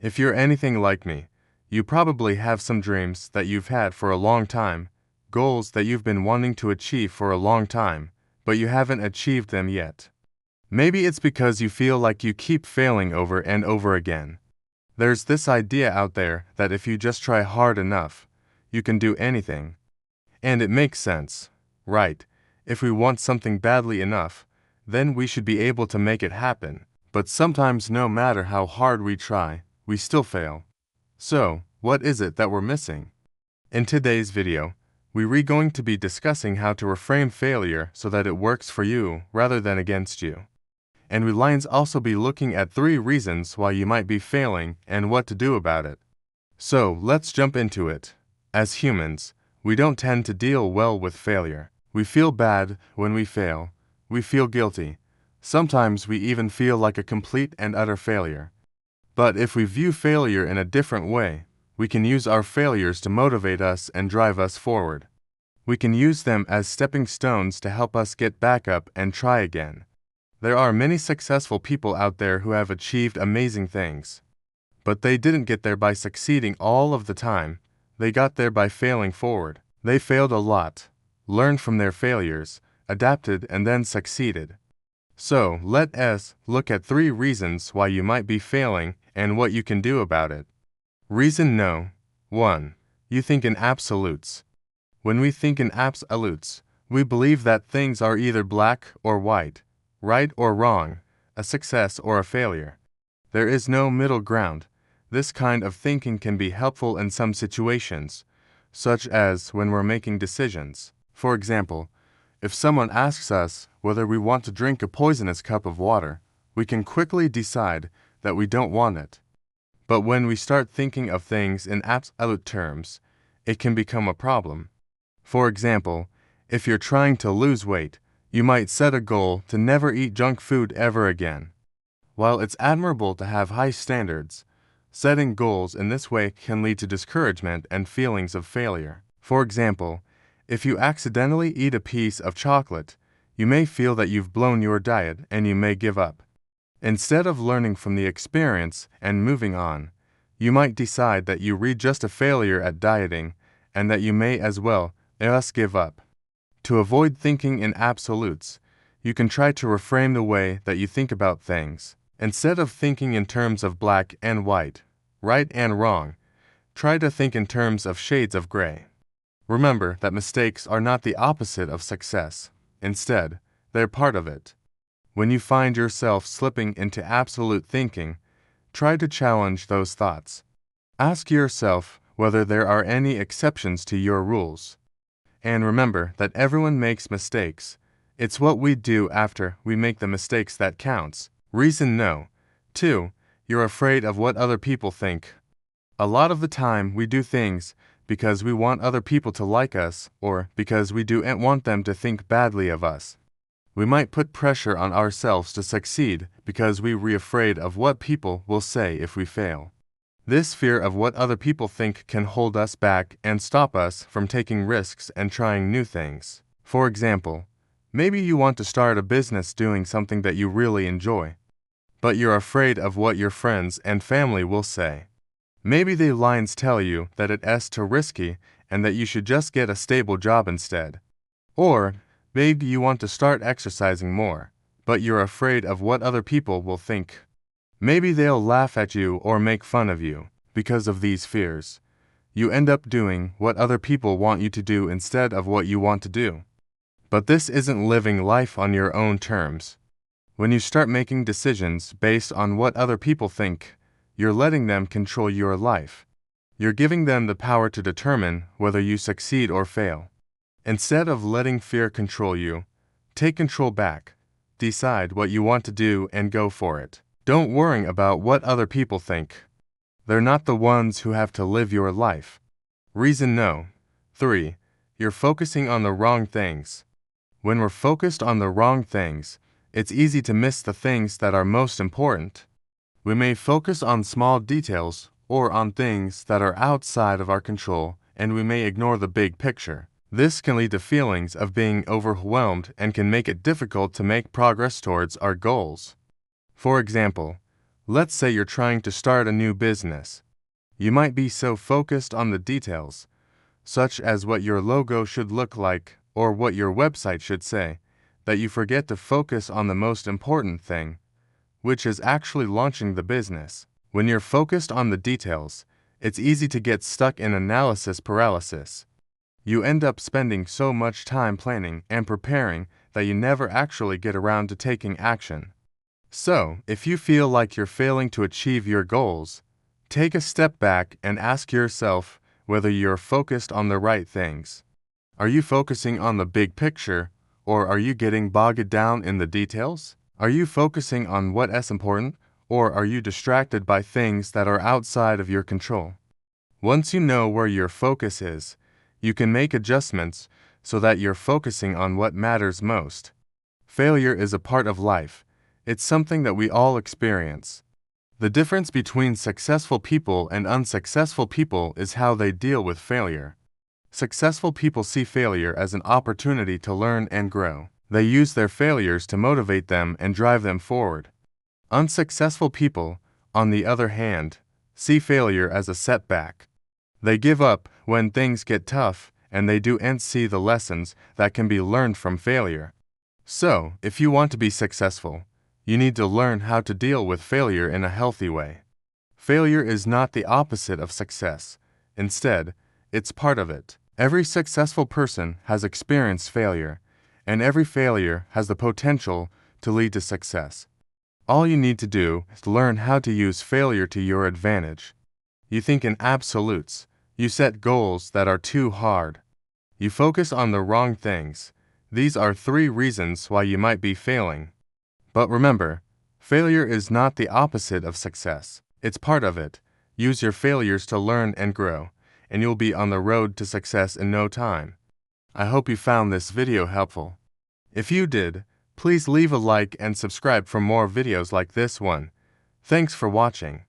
If you're anything like me, you probably have some dreams that you've had for a long time, goals that you've been wanting to achieve for a long time, but you haven't achieved them yet. Maybe it's because you feel like you keep failing over and over again. There's this idea out there that if you just try hard enough, you can do anything. And it makes sense, right? If we want something badly enough, then we should be able to make it happen. But sometimes no matter how hard we try, we still fail. So, what is it that we're missing? In today's video, we're going to be discussing how to reframe failure so that it works for you rather than against you. And we'll also be looking at 3 reasons why you might be failing and what to do about it. So, let's jump into it. As humans, we don't tend to deal well with failure. We feel bad when we fail. We feel guilty. Sometimes we even feel like a complete and utter failure. But if we view failure in a different way, we can use our failures to motivate us and drive us forward. We can use them as stepping stones to help us get back up and try again. There are many successful people out there who have achieved amazing things. But they didn't get there by succeeding all of the time. They got there by failing forward. They failed a lot, learned from their failures, adapted, and then succeeded. So, let us look at 3 reasons why you might be failing and what you can do about it. Reason no. 1. You think in absolutes. When we think in absolutes, we believe that things are either black or white, right or wrong, a success or a failure. There is no middle ground. This kind of thinking can be helpful in some situations, such as when we're making decisions. For example, if someone asks us whether we want to drink a poisonous cup of water, we can quickly decide that we don't want it. But when we start thinking of things in absolute terms, it can become a problem. For example, if you're trying to lose weight, you might set a goal to never eat junk food ever again. While it's admirable to have high standards, setting goals in this way can lead to discouragement and feelings of failure. For example, if you accidentally eat a piece of chocolate, you may feel that you've blown your diet and you may give up. Instead of learning from the experience and moving on, you might decide that you were just a failure at dieting and that you may as well just give up. To avoid thinking in absolutes, you can try to reframe the way that you think about things. Instead of thinking in terms of black and white, right and wrong, try to think in terms of shades of gray. Remember that mistakes are not the opposite of success. Instead, they're part of it. When you find yourself slipping into absolute thinking, try to challenge those thoughts. Ask yourself whether there are any exceptions to your rules. And remember that everyone makes mistakes. It's what we do after we make the mistakes that counts. Reason no. 2. You're afraid of what other people think. A lot of the time we do things because we want other people to like us or because we don't want them to think badly of us. We might put pressure on ourselves to succeed because we're afraid of what people will say if we fail. This fear of what other people think can hold us back and stop us from taking risks and trying new things. For example, maybe you want to start a business doing something that you really enjoy, but you're afraid of what your friends and family will say. Maybe the lines tell you that it's too risky and that you should just get a stable job instead. Or maybe you want to start exercising more, but you're afraid of what other people will think. Maybe they'll laugh at you or make fun of you. Because of these fears, you end up doing what other people want you to do instead of what you want to do. But this isn't living life on your own terms. When you start making decisions based on what other people think, you're letting them control your life. You're giving them the power to determine whether you succeed or fail. Instead of letting fear control you, take control back. Decide what you want to do and go for it. Don't worry about what other people think. They're not the ones who have to live your life. Reason no. 3. You're focusing on the wrong things. When we're focused on the wrong things, it's easy to miss the things that are most important. We may focus on small details or on things that are outside of our control, and we may ignore the big picture. This can lead to feelings of being overwhelmed and can make it difficult to make progress towards our goals. For example, Let's say you're trying to start a new business. You might be so focused on the details, such as what your logo should look like or what your website should say, that you forget to focus on the most important thing, which is actually launching the business. When you're focused on the details, it's easy to get stuck in analysis paralysis. You end up spending so much time planning and preparing that you never actually get around to taking action. So, if you feel like you're failing to achieve your goals, take a step back and ask yourself whether you're focused on the right things. Are you focusing on the big picture, or are you getting bogged down in the details? Are you focusing on what is important, or are you distracted by things that are outside of your control? Once you know where your focus is, you can make adjustments so that you're focusing on what matters most. Failure is a part of life. It's something that we all experience. The difference between successful people and unsuccessful people is how they deal with failure. Successful people see failure as an opportunity to learn and grow. They use their failures to motivate them and drive them forward. Unsuccessful people, on the other hand, see failure as a setback. They give up when things get tough, and they don't see the lessons that can be learned from failure. So, if you want to be successful, you need to learn how to deal with failure in a healthy way. Failure is not the opposite of success. Instead, it's part of it. Every successful person has experienced failure, and every failure has the potential to lead to success. All you need to do is learn how to use failure to your advantage. You think in absolutes. You set goals that are too hard. You focus on the wrong things. These are 3 reasons why you might be failing. But remember, failure is not the opposite of success. It's part of it. Use your failures to learn and grow, and you'll be on the road to success in no time. I hope you found this video helpful. If you did, please leave a like and subscribe for more videos like this one. Thanks for watching.